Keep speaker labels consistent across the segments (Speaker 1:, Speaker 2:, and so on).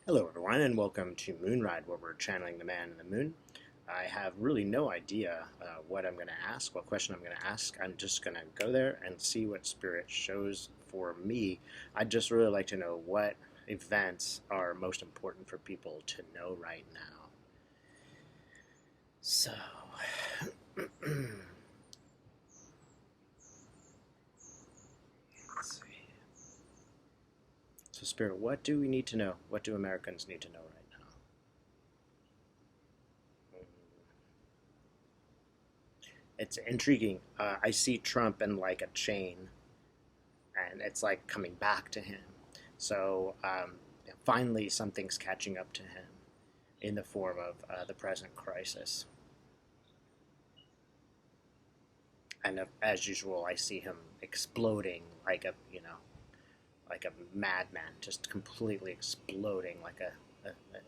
Speaker 1: Hello everyone and welcome to Moonride where we're channeling the man in the moon. I have really no idea what I'm going to ask, what question I'm going to ask. I'm just going to go there and see what spirit shows for me. I'd just really like to know what events are most important for people to know right now. So, let's see. So spirit, what do we need to know? What do Americans need to know right now? It's intriguing. I see Trump in like a chain, and it's like coming back to him. So finally, something's catching up to him in the form of the present crisis. And as usual, I see him exploding like like a madman, just completely exploding like a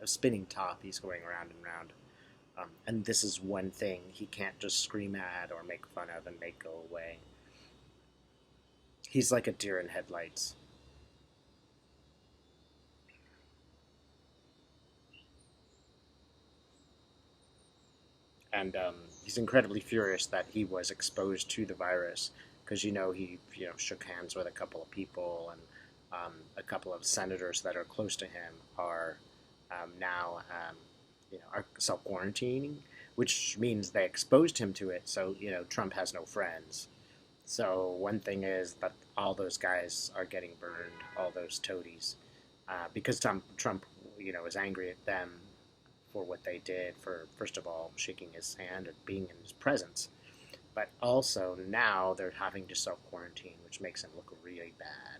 Speaker 1: spinning top. He's going round and round. And this is one thing he can't just scream at or make fun of and make go away. He's like a deer in headlights. And he's incredibly furious that he was exposed to the virus because he shook hands with a couple of people, and a couple of senators that are close to him are now are self quarantining, which means they exposed him to it. So Trump has no friends. So one thing is that all those guys are getting burned, all those toadies, because Trump is angry at them for what they did, for first of all shaking his hand and being in his presence, but also now they're having to self quarantine, which makes him look really bad.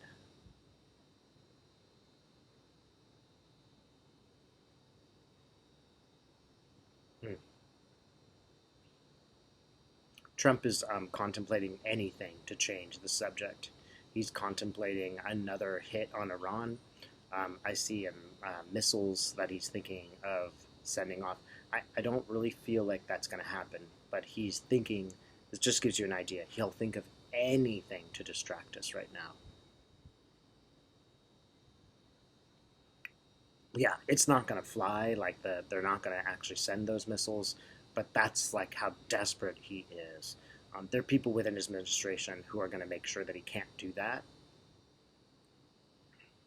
Speaker 1: Hmm. Trump is contemplating anything to change the subject. He's contemplating another hit on Iran. I see him missiles that he's thinking of sending off. I don't really feel like that's going to happen, but he's thinking. This just gives you an idea. He'll think of anything to distract us right now. Yeah, it's not going to fly. Like they're not going to actually send those missiles, but that's like how desperate he is. There are people within his administration who are going to make sure that he can't do that,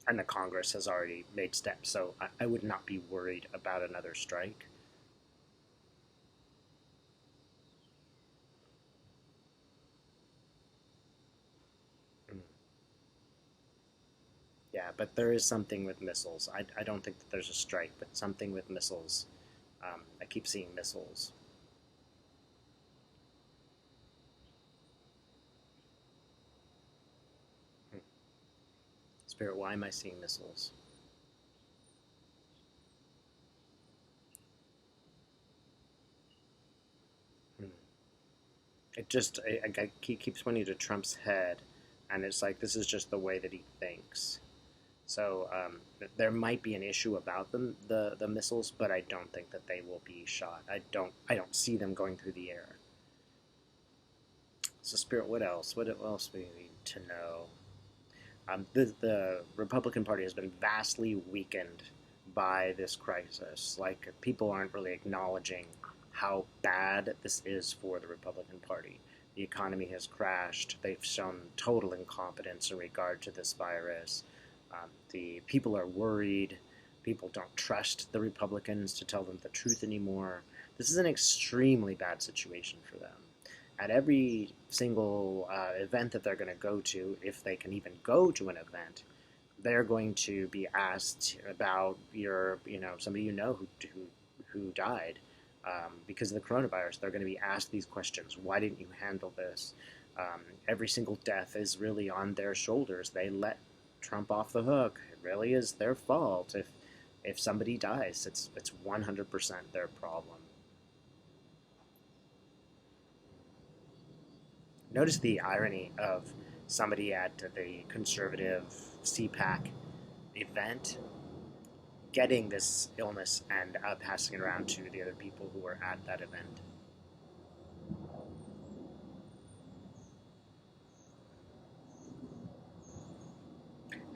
Speaker 1: and the Congress has already made steps. So I would not be worried about another strike. Mm. Yeah, but there is something with missiles. I don't think that there's a strike, but something with missiles. I keep seeing missiles. Hmm. Spirit, why am I seeing missiles? Hmm. He keeps pointing to Trump's head, and it's like this is just the way that he thinks. So there might be an issue about the missiles, but I don't think that they will be shot. I don't see them going through the air. So Spirit, what else? What else we need to know? The Republican Party has been vastly weakened by this crisis. Like people aren't really acknowledging how bad this is for the Republican Party. The economy has crashed. They've shown total incompetence in regard to this virus. The people are worried. People don't trust the Republicans to tell them the truth anymore. This is an extremely bad situation for them. At every single event that they're going to go to, if they can even go to an event, they're going to be asked about somebody who died because of the coronavirus. They're going to be asked these questions. Why didn't you handle this? Every single death is really on their shoulders. They let Trump off the hook. It really is their fault if somebody dies. It's 100% their problem. Notice the irony of somebody at the conservative CPAC event getting this illness and passing it around to the other people who were at that event.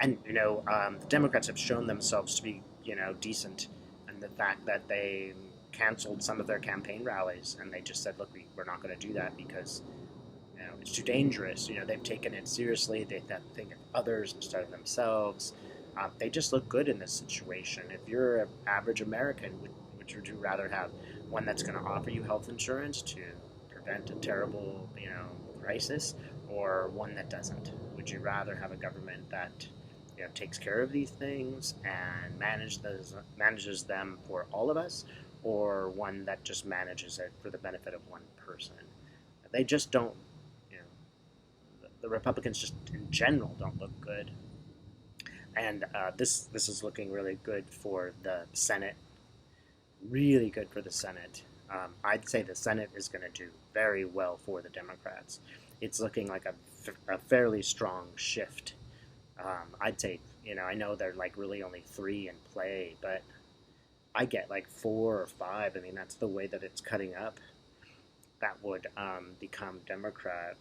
Speaker 1: And the Democrats have shown themselves to be decent. And the fact that they canceled some of their campaign rallies and they just said, look, we're not going to do that because it's too dangerous. They've taken it seriously. They think of others instead of themselves. They just look good in this situation. If you're an average American, would you rather have one that's going to offer you health insurance to prevent a terrible, crisis, or one that doesn't? Would you rather have a government that takes care of these things and manages them for all of us, or one that just manages it for the benefit of one person? They just don't. You know, the Republicans just in general don't look good, and this is looking really good for the Senate. Really good for the Senate. I'd say the Senate is going to do very well for the Democrats. It's looking like a fairly strong shift. I'd say, I know they're like really only three in play, but I get like four or five. I mean, that's the way that it's cutting up. That would become Democrat.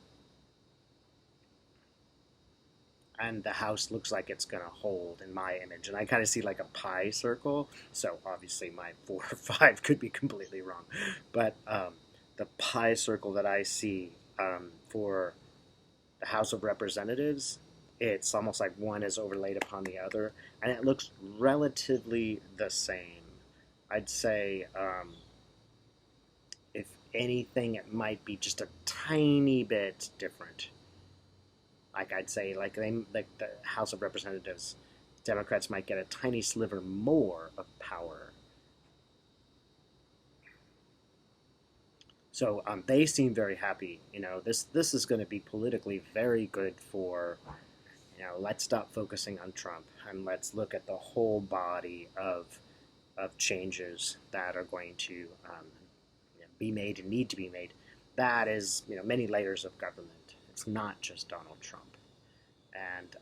Speaker 1: And the House looks like it's going to hold in my image. And I kind of see like a pie circle. So obviously my 4 or 5 could be completely wrong. But the pie circle that I see for the House of Representatives, it's almost like one is overlaid upon the other. And it looks relatively the same. I'd say, if anything, it might be just a tiny bit different. Like I'd say, like the House of Representatives, Democrats might get a tiny sliver more of power. So they seem very happy. This is going to be politically very good for. Let's stop focusing on Trump and let's look at the whole body of changes that are going to be made and need to be made. That is, many layers of government. It's not just Donald Trump. And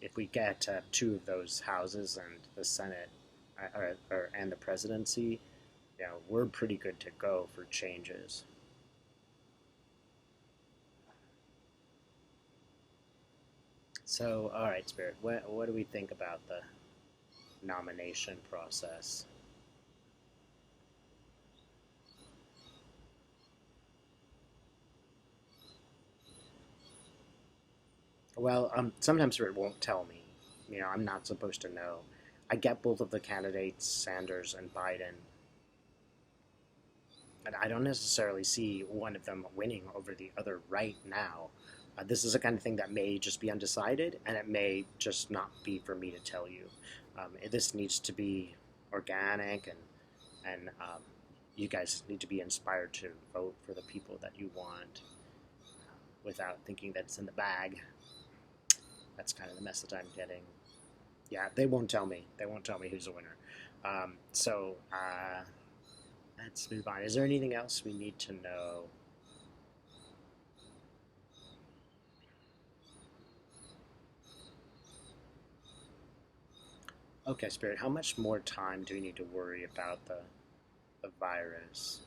Speaker 1: if we get 2 of those houses and the Senate and the presidency, we're pretty good to go for changes. So, all right, Spirit, what do we think about the nomination process? Well, sometimes Spirit won't tell me. I'm not supposed to know. I get both of the candidates, Sanders and Biden, and I don't necessarily see one of them winning over the other right now. This is the kind of thing that may just be undecided, and it may just not be for me to tell you. This needs to be organic, and you guys need to be inspired to vote for the people that you want without thinking that it's in the bag. That's kind of the message I'm getting. Yeah, they won't tell me. They won't tell me who's the winner. So let's move on. Is there anything else we need to know? Okay, Spirit, how much more time do we need to worry about the virus?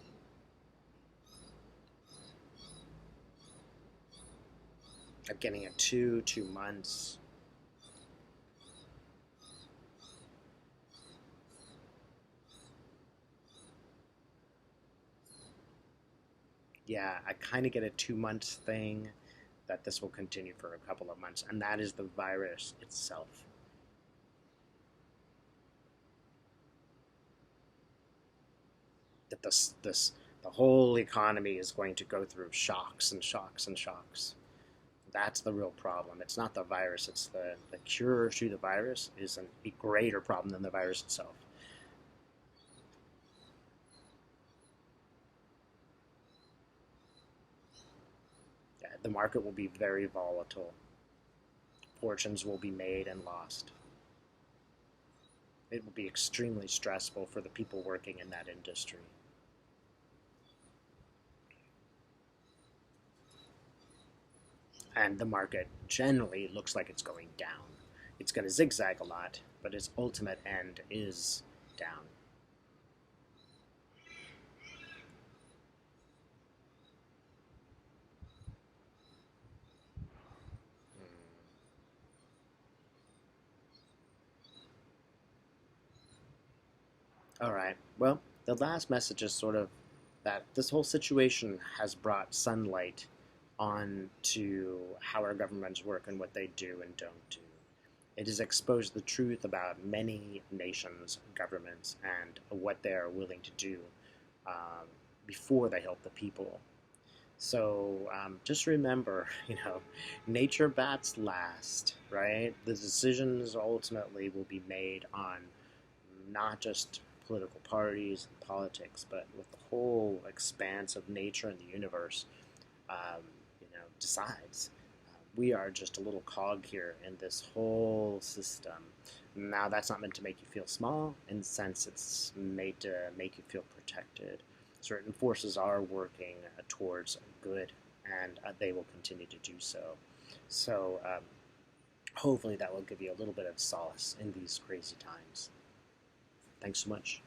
Speaker 1: I'm getting a 2 months. Yeah, I kind of get a 2 month thing that this will continue for a couple of months, and that is the virus itself. That the whole economy is going to go through shocks and shocks and shocks. That's the real problem. It's not the virus. It's the cure to the virus is a greater problem than the virus itself. Yeah, the market will be very volatile. Fortunes will be made and lost. It will be extremely stressful for the people working in that industry. And the market generally looks like it's going down. It's going to zigzag a lot, but its ultimate end is down. All right. Well, the last message is sort of that this whole situation has brought sunlight on to how our governments work and what they do and don't do. It has exposed the truth about many nations, governments, and what they are willing to do um, before they help the people. So just remember, nature bats last, right? The decisions ultimately will be made on not just political parties and politics, but with the whole expanse of nature and the universe, decides. We are just a little cog here in this whole system. Now, that's not meant to make you feel small. In the sense, it's made to make you feel protected. Certain forces are working towards good, and they will continue to do so. So, hopefully, that will give you a little bit of solace in these crazy times. Thanks so much.